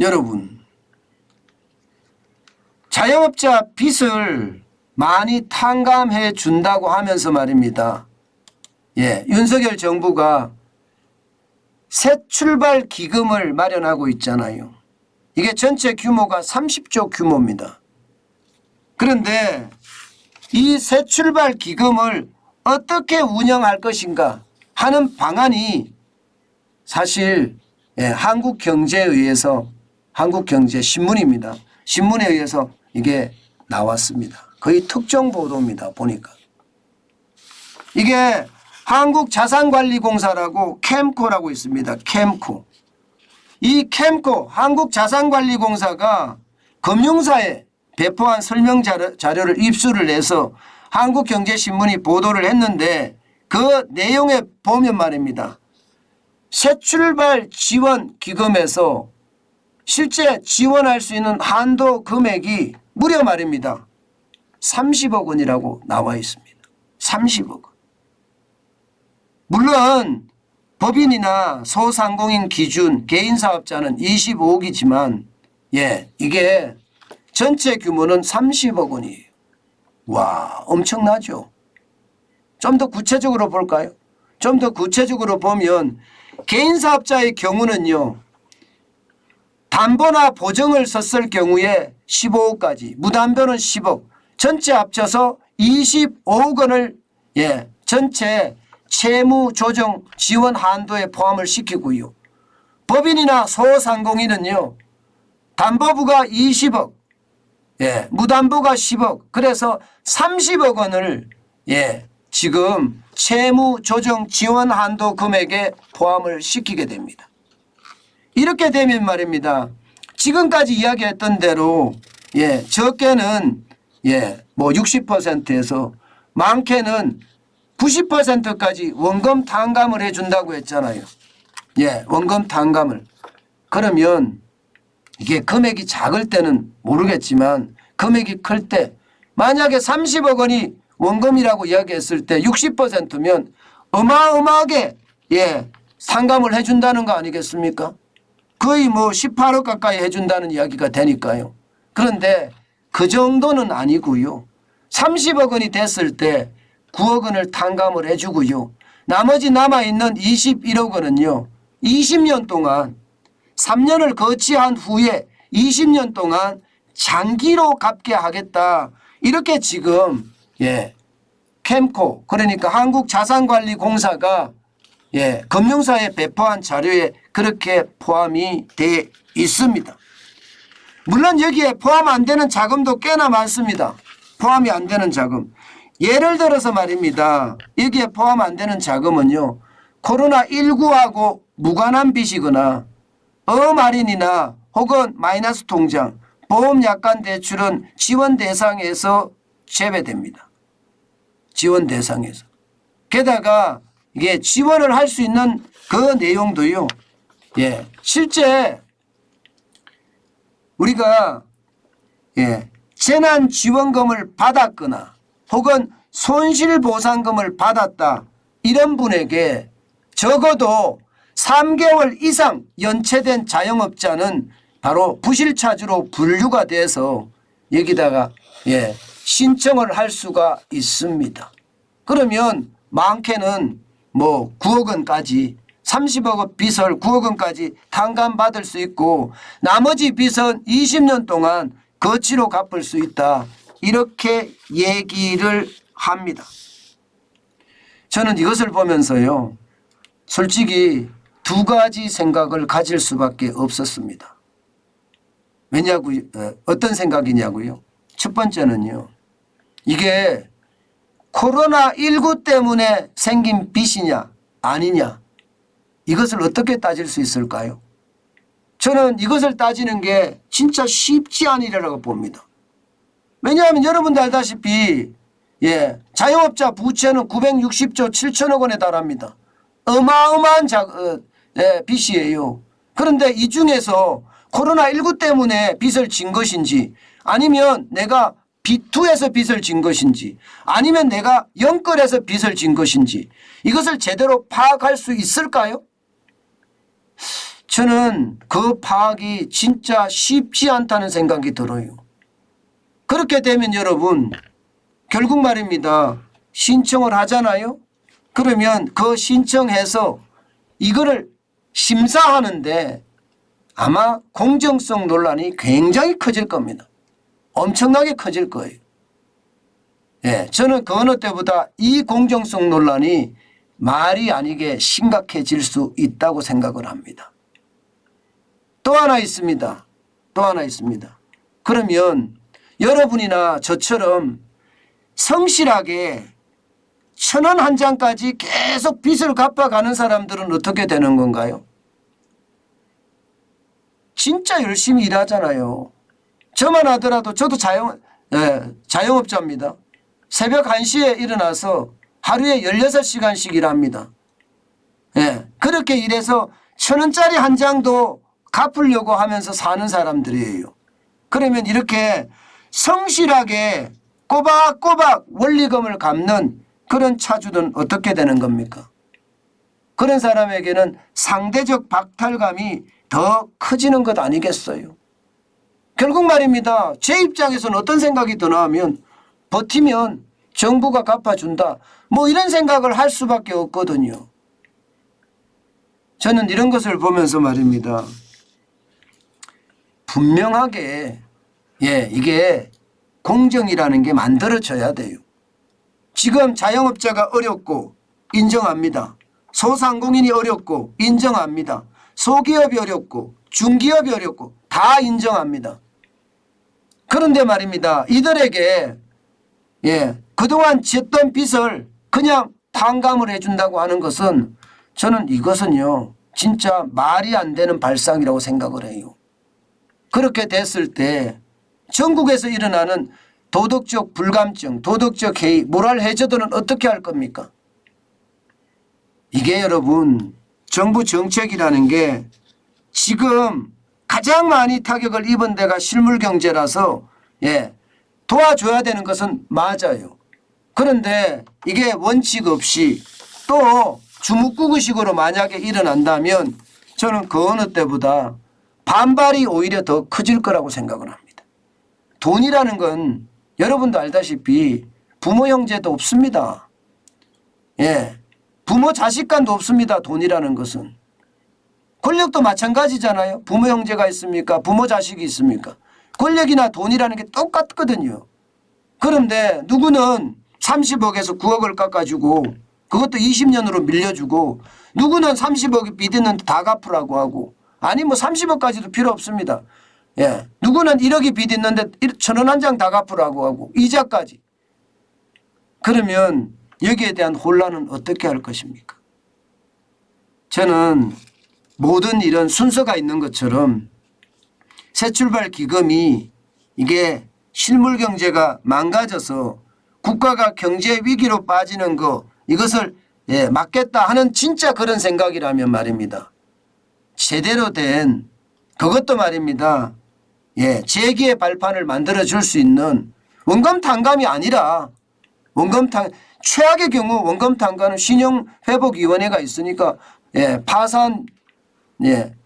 여러분, 자영업자 빚을 많이 탕감해 준다고 하면서 말입니다. 윤석열 정부가 새 출발 기금을 마련하고 있잖아요. 이게 전체 규모가 30조 규모입니다. 그런데 이 새 출발 기금을 어떻게 운영할 것인가 하는 방안이 사실 한국경제에 의해서, 한국경제신문입니다. 신문에 의해서 이게 나왔습니다. 거의 특정 보도입니다. 보니까. 이게 한국자산관리공사라고 캠코라고 있습니다. 캠코. 이 캠코 한국자산관리공사가 금융사에 배포한 설명 자료를 입수를 해서 한국경제신문이 보도를 했는데 그 내용에 보면 말입니다. 새출발 지원 기금에서 실제 지원할 수 있는 한도 금액이 무려 말입니다. 30억 원이라고 나와 있습니다. 30억 원. 물론 법인이나 소상공인 기준 개인사업자는 25억이지만 이게 전체 규모는 30억 원이에요. 와, 엄청나죠. 좀 더 구체적으로 볼까요? 좀 더 구체적으로 보면 개인사업자의 경우는요. 담보나 보증을 썼을 경우에 15억까지, 무담보는 10억, 전체 합쳐서 25억 원을 전체 채무조정 지원 한도에 포함을 시키고요. 법인이나 소상공인은요. 담보부가 20억, 무담보가 10억, 그래서 30억 원을 지금 채무조정 지원 한도 금액에 포함을 시키게 됩니다. 이렇게 되면 말입니다. 지금까지 이야기했던 대로 적게는 뭐 60%에서 많게는 90%까지 원금 탕감을 해준다고 했잖아요. 원금 탕감을. 그러면 이게 금액이 작을 때는 모르겠지만 금액이 클 때 만약에 30억 원이 원금이라고 이야기했을 때 60%면 어마어마하게 상감을 해준다는 거 아니겠습니까? 거의 뭐 18억 가까이 해준다는 이야기가 되니까요. 그런데 그 정도는 아니고요. 30억 원이 됐을 때 9억 원을 탕감을 해주고요. 나머지 남아있는 21억 원은요. 20년 동안 3년을 거치한 후에 20년 동안 장기로 갚게 하겠다. 이렇게 지금 캠코 그러니까 한국자산관리공사가 금융사에 배포한 자료에 그렇게 포함이 돼 있습니다. 물론 여기에 포함 안 되는 자금도 꽤나 많습니다. 포함이 안 되는 자금. 예를 들어서 말입니다. 여기에 포함 안 되는 자금은요. 코로나19하고 무관한 빚이거나 어마린이나 혹은 마이너스 통장, 보험약관 대출은 지원 대상에서 제외됩니다. 지원 대상에서. 게다가 이게 지원을 할 수 있는 그 내용도요. 실제 우리가 재난지원금을 받았거나 혹은 손실보상금을 받았다. 이런 분에게 적어도 3개월 이상 연체된 자영업자는 바로 부실차주로 분류가 돼서 여기다가 신청을 할 수가 있습니다. 그러면 많게는 뭐 9억 원까지 30억 원 빚을 9억 원까지 탕감받을 수 있고 나머지 빚은 20년 동안 거치로 갚을 수 있다. 이렇게 얘기를 합니다. 저는 이것을 보면서요. 솔직히 두 가지 생각을 가질 수밖에 없었습니다. 왜냐고요? 어떤 생각이냐고요? 첫 번째는요. 이게 코로나19 때문에 생긴 빚이냐 아니냐 이것을 어떻게 따질 수 있을까요? 저는 이것을 따지는 게 진짜 쉽지 않으리라고 봅니다. 왜냐하면 여러분도 알다시피 자영업자 부채는 960조 7천억 원에 달합니다. 어마어마한 빚이에요. 그런데 이 중에서 코로나19 때문에 빚을 진 것인지 아니면 내가 B2에서 빚을 진 것인지 아니면 내가 영끌에서 빚을 진 것인지 이것을 제대로 파악할 수 있을까요? 저는 그 파악이 진짜 쉽지 않다는 생각이 들어요. 그렇게 되면 여러분 결국 말입니다. 신청을 하잖아요. 그러면 그 신청해서 이거를 심사하는데 아마 공정성 논란이 굉장히 커질 겁니다. 엄청나게 커질 거예요. 예, 저는 그 어느 때보다 이 공정성 논란이 말이 아니게 심각해질 수 있다고 생각을 합니다. 또 하나 있습니다. 또 하나 있습니다. 그러면 여러분이나 저처럼 성실하게 1,000원 한 장까지 계속 빚을 갚아가는 사람들은 어떻게 되는 건가요? 진짜 열심히 일하잖아요. 저만 하더라도 저도 자영업자입니다. 새벽 1시에 일어나서 하루에 16시간씩 일합니다. 예, 그렇게 일해서 1,000원짜리 한 장도 갚으려고 하면서 사는 사람들이에요. 그러면 이렇게 성실하게 꼬박꼬박 원리금을 갚는 그런 차주는 어떻게 되는 겁니까? 그런 사람에게는 상대적 박탈감이 더 커지는 것 아니겠어요? 결국 말입니다. 제 입장에서는 어떤 생각이 드나 하면 버티면 정부가 갚아준다. 뭐 이런 생각을 할 수밖에 없거든요. 저는 이런 것을 보면서 말입니다. 분명하게 이게 공정이라는 게 만들어져야 돼요. 지금 자영업자가 어렵고 인정합니다. 소상공인이 어렵고 인정합니다. 소기업이 어렵고 중기업이 어렵고 다 인정합니다. 그런데 말입니다. 이들에게 그동안 졌던 빚을 그냥 탕감을 해준다고 하는 것은 저는 이것은요 진짜 말이 안 되는 발상이라고 생각을 해요. 그렇게 됐을 때 전국에서 일어나는 도덕적 불감증, 도덕적 해이, 모랄 해저들은 어떻게 할 겁니까? 이게 여러분 정부 정책이라는 게 지금 가장 많이 타격을 입은 데가 실물경제라서 도와줘야 되는 것은 맞아요. 그런데 이게 원칙 없이 또 주먹구구식으로 만약에 일어난다면 저는 그 어느 때보다 반발이 오히려 더 커질 거라고 생각을 합니다. 돈이라는 건 여러분도 알다시피 부모 형제도 없습니다. 부모 자식 간도 없습니다. 돈이라는 것은. 권력도 마찬가지잖아요. 부모 형제가 있습니까? 부모 자식이 있습니까? 권력이나 돈이라는 게 똑같거든요. 그런데 누구는 30억에서 9억을 깎아주고 그것도 20년으로 밀려주고 누구는 30억이 빚 있는데 다 갚으라고 하고 아니 뭐 30억까지도 필요 없습니다. 누구는 1억이 빚 있는데 1,000원 한 장 다 갚으라고 하고 이자까지. 그러면 여기에 대한 혼란은 어떻게 할 것입니까? 저는 모든 이런 순서가 있는 것처럼 새출발 기금이 이게 실물 경제가 망가져서 국가가 경제 위기로 빠지는 거 이것을 막겠다 하는 진짜 그런 생각이라면 말입니다. 제대로 된 그것도 말입니다. 재기의 발판을 만들어 줄 수 있는 원금 탕감이 아니라 최악의 경우 원금 탕감은 신용회복위원회가 있으니까 파산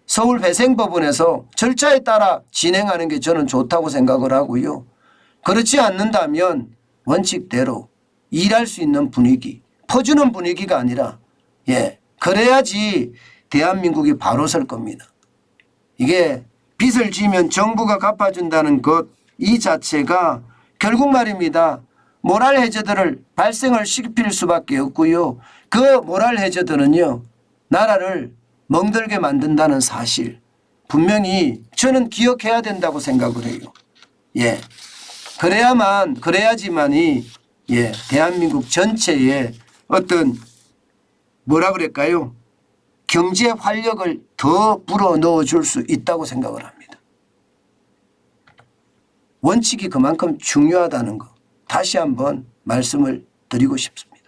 서울회생법원에서 절차에 따라 진행하는 게 저는 좋다고 생각을 하고요. 그렇지 않는다면 원칙대로 일할 수 있는 분위기, 퍼주는 분위기가 아니라 그래야지 대한민국이 바로 설 겁니다. 이게 빚을 지면 정부가 갚아준다는 것 이 자체가 결국 말입니다. 모랄 해저들을 발생을 시킬 수밖에 없고요. 그 모랄 해저들은요. 나라를 멍들게 만든다는 사실 분명히 저는 기억해야 된다고 생각을 해요. 그래야지만이 대한민국 전체에 어떤 뭐라 그럴까요? 경제 활력을 더 불어넣어 줄 수 있다고 생각을 합니다. 원칙이 그만큼 중요하다는 거 다시 한번 말씀을 드리고 싶습니다.